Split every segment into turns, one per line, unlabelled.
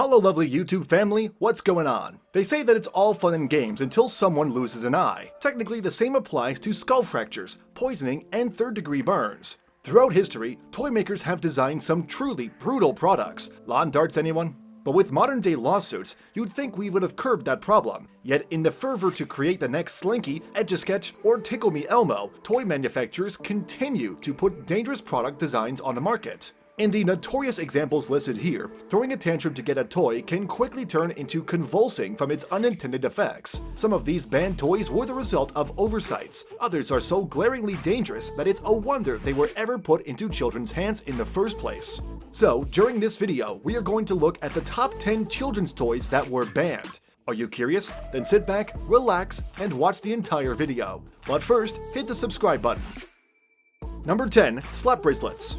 Hello lovely YouTube family, what's going on? They say that it's all fun and games until someone loses an eye. Technically the same applies to skull fractures, poisoning, and third-degree burns. Throughout history, toy makers have designed some truly brutal products. Lawn darts, anyone? But with modern-day lawsuits, you'd think we would have curbed that problem. Yet in the fervor to create the next Slinky, Etch A Sketch, or Tickle Me Elmo, toy manufacturers continue to put dangerous product designs on the market. In the notorious examples listed here, throwing a tantrum to get a toy can quickly turn into convulsing from its unintended effects. Some of these banned toys were the result of oversights. Others are so glaringly dangerous that it's a wonder they were ever put into children's hands in the first place. So, during this video, we are going to look at the top 10 children's toys that were banned. Are you curious? Then sit back, relax, and watch the entire video. But first, hit the subscribe button. Number 10. Slap bracelets.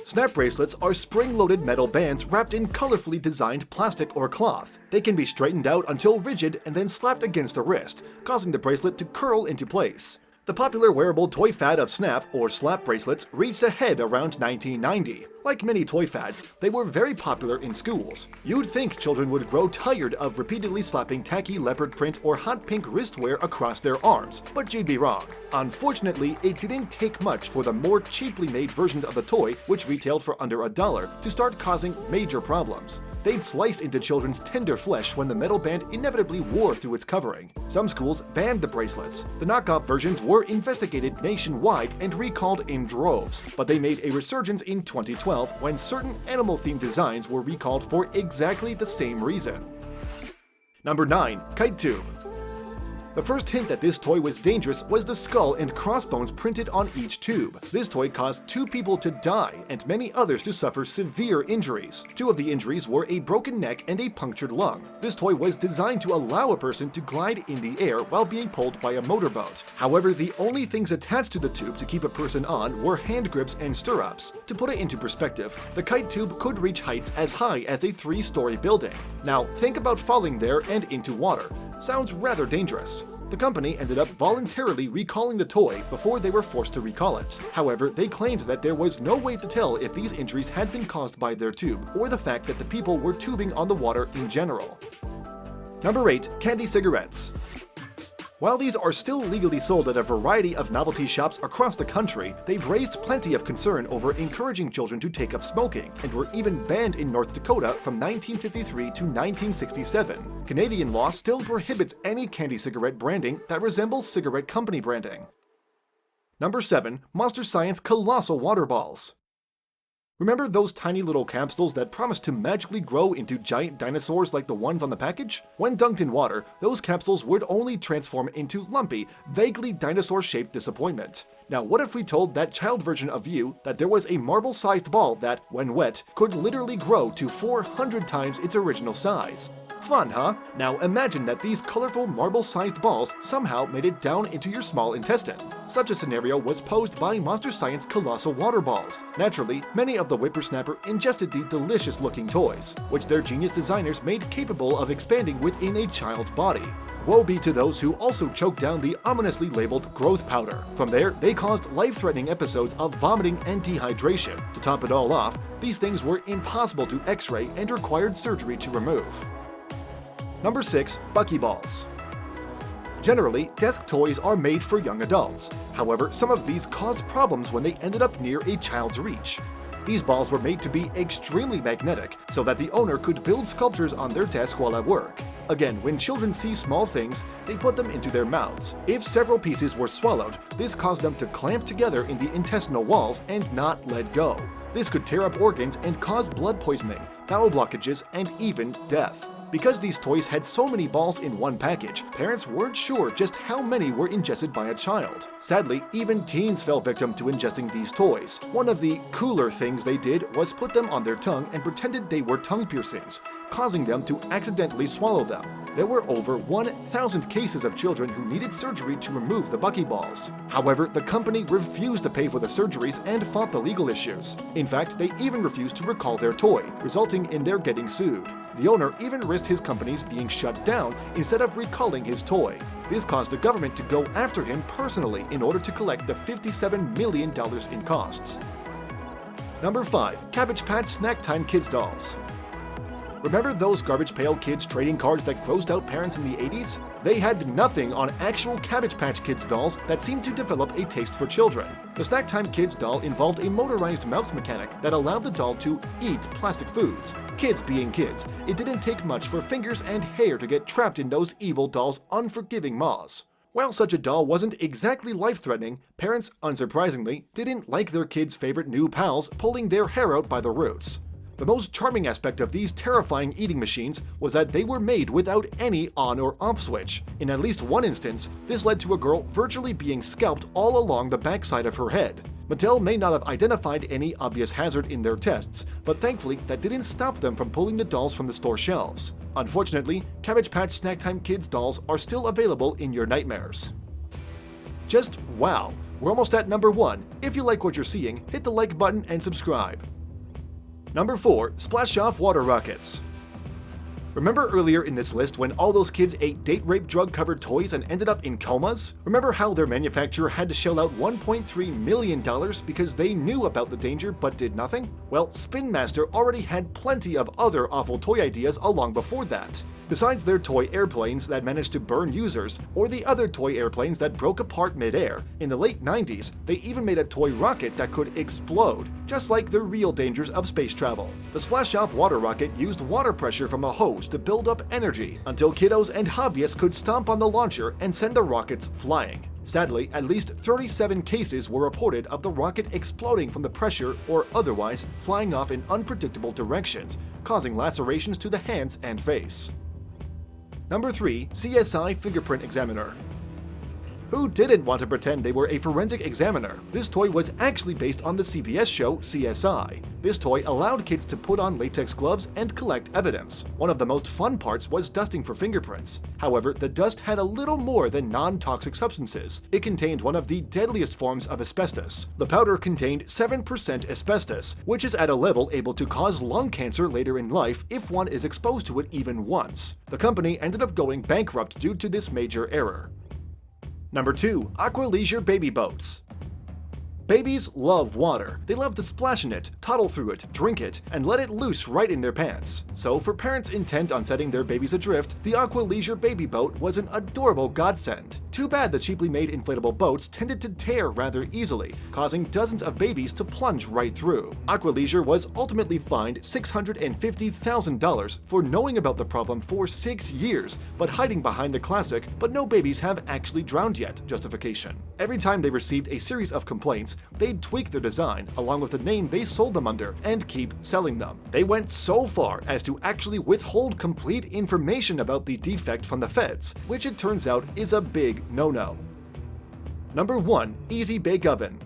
Snap bracelets are spring-loaded metal bands wrapped in colorfully designed plastic or cloth. They can be straightened out until rigid and then slapped against the wrist, causing the bracelet to curl into place. The popular wearable toy fad of snap or slap bracelets reached a head around 1990. Like many toy fads, they were very popular in schools. You'd think children would grow tired of repeatedly slapping tacky leopard print or hot pink wristwear across their arms, but you'd be wrong. Unfortunately, it didn't take much for the more cheaply made versions of the toy, which retailed for under $1, to start causing major problems. They'd slice into children's tender flesh when the metal band inevitably wore through its covering. Some schools banned the bracelets. The knockoff versions were investigated nationwide and recalled in droves, but they made a resurgence in 2012 when certain animal-themed designs were recalled for exactly the same reason. Number 9. Kite tube. The first hint that this toy was dangerous was the skull and crossbones printed on each tube. This toy caused 2 people to die and many others to suffer severe injuries. 2 of the injuries were a broken neck and a punctured lung. This toy was designed to allow a person to glide in the air while being pulled by a motorboat. However, the only things attached to the tube to keep a person on were hand grips and stirrups. To put it into perspective, the kite tube could reach heights as high as a 3-story building. Now, think about falling there and into water. Sounds rather dangerous. The company ended up voluntarily recalling the toy before they were forced to recall it. However, they claimed that there was no way to tell if these injuries had been caused by their tube or the fact that the people were tubing on the water in general. Number 8. Candy cigarettes. While these are still legally sold at a variety of novelty shops across the country, they've raised plenty of concern over encouraging children to take up smoking, and were even banned in North Dakota from 1953 to 1967. Canadian law still prohibits any candy cigarette branding that resembles cigarette company branding. Number 7. Monster Science Colossal Water Balls. Remember those tiny little capsules that promised to magically grow into giant dinosaurs like the ones on the package? When dunked in water, those capsules would only transform into lumpy, vaguely dinosaur-shaped disappointment. Now what if we told that child version of you that there was a marble-sized ball that, when wet, could literally grow to 400 times its original size? Fun, huh? Now imagine that these colorful marble-sized balls somehow made it down into your small intestine. Such a scenario was posed by Monster Science Colossal Water Balls. Naturally, many of the whippersnapper ingested the delicious-looking toys, which their genius designers made capable of expanding within a child's body. Woe be to those who also choked down the ominously labeled growth powder. From there, they caused life-threatening episodes of vomiting and dehydration. To top it all off, these things were impossible to X-ray and required surgery to remove. Number 6. Buckyballs. Generally, desk toys are made for young adults. However, some of these caused problems when they ended up near a child's reach. These balls were made to be extremely magnetic so that the owner could build sculptures on their desk while at work. Again, when children see small things, they put them into their mouths. If several pieces were swallowed, this caused them to clamp together in the intestinal walls and not let go. This could tear up organs and cause blood poisoning, bowel blockages, and even death. Because these toys had so many balls in one package, parents weren't sure just how many were ingested by a child. Sadly, even teens fell victim to ingesting these toys. One of the cooler things they did was put them on their tongue and pretended they were tongue piercings, causing them to accidentally swallow them. There were over 1,000 cases of children who needed surgery to remove the buckyballs. However, the company refused to pay for the surgeries and fought the legal issues. In fact, they even refused to recall their toy, resulting in their getting sued. The owner even risked his companies being shut down instead of recalling his toy. This caused the government to go after him personally in order to collect the $57 million in costs. Number 5. Cabbage Patch Snack Time Kids Dolls. Remember those garbage pail kids trading cards that grossed out parents in the 80s? They had nothing on actual Cabbage Patch Kids dolls that seemed to develop a taste for children. The Snack Time Kids doll involved a motorized mouth mechanic that allowed the doll to eat plastic foods. Kids being kids, it didn't take much for fingers and hair to get trapped in those evil dolls' unforgiving maws. While such a doll wasn't exactly life-threatening, parents, unsurprisingly, didn't like their kids' favorite new pals pulling their hair out by the roots. The most charming aspect of these terrifying eating machines was that they were made without any on or off switch. In at least one instance, this led to a girl virtually being scalped all along the backside of her head. Mattel may not have identified any obvious hazard in their tests, but thankfully that didn't stop them from pulling the dolls from the store shelves. Unfortunately, Cabbage Patch Snack Time Kids dolls are still available in your nightmares. Just wow! We're almost at number 1. If you like what you're seeing, hit the like button and subscribe. Number 4. Splash Off Water Rockets. Remember earlier in this list when all those kids ate date rape drug-covered toys and ended up in comas? Remember how their manufacturer had to shell out $1.3 million because they knew about the danger but did nothing? Well, Spin Master already had plenty of other awful toy ideas along before that. Besides their toy airplanes that managed to burn users, or the other toy airplanes that broke apart mid-air, in the late 90s, they even made a toy rocket that could explode, just like the real dangers of space travel. The Splash-Off Water Rocket used water pressure from a hose to build up energy, until kiddos and hobbyists could stomp on the launcher and send the rockets flying. Sadly, at least 37 cases were reported of the rocket exploding from the pressure or otherwise flying off in unpredictable directions, causing lacerations to the hands and face. Number 3. CSI Fingerprint Examiner. Who didn't want to pretend they were a forensic examiner? This toy was actually based on the CBS show CSI. This toy allowed kids to put on latex gloves and collect evidence. One of the most fun parts was dusting for fingerprints. However, the dust had a little more than non-toxic substances. It contained one of the deadliest forms of asbestos. The powder contained 7% asbestos, which is at a level able to cause lung cancer later in life if one is exposed to it even once. The company ended up going bankrupt due to this major error. Number 2. Aqua Leisure Baby Boats. Babies love water. They love to splash in it, toddle through it, drink it, and let it loose right in their pants. So for parents intent on setting their babies adrift, the Aqua Leisure Baby Boat was an adorable godsend. Too bad the cheaply made inflatable boats tended to tear rather easily, causing dozens of babies to plunge right through. Aqua Leisure was ultimately fined $650,000 for knowing about the problem for 6 years, but hiding behind the classic "but no babies have actually drowned yet" justification. Every time they received a series of complaints, they'd tweak their design, along with the name they sold them under, and keep selling them. They went so far as to actually withhold complete information about the defect from the feds, which it turns out is a big no-no. Number 1. Easy Bake Oven.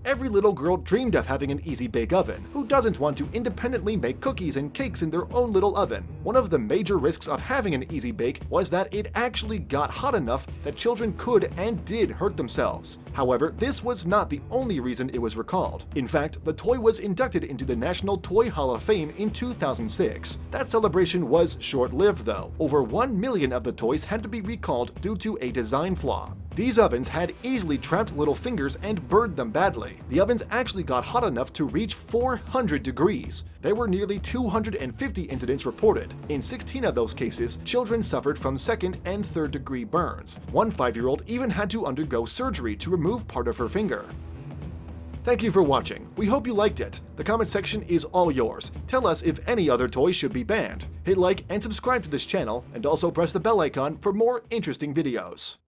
Every little girl dreamed of having an easy bake oven. Who doesn't want to independently make cookies and cakes in their own little oven? One of the major risks of having an easy bake was that it actually got hot enough that children could and did hurt themselves. However, this was not the only reason it was recalled. In fact, the toy was inducted into the National Toy Hall of Fame in 2006. That celebration was short-lived though. Over 1 million of the toys had to be recalled due to a design flaw. These ovens had easily trapped little fingers and burned them badly. The ovens actually got hot enough to reach 400 degrees. There were nearly 250 incidents reported. In 16 of those cases, children suffered from second and third degree burns. One 5-year-old even had to undergo surgery to remove part of her finger. Thank you for watching. We hope you liked it. The comment section is all yours. Tell us if any other toys should be banned. Hit like and subscribe to this channel, and also press the bell icon for more interesting videos.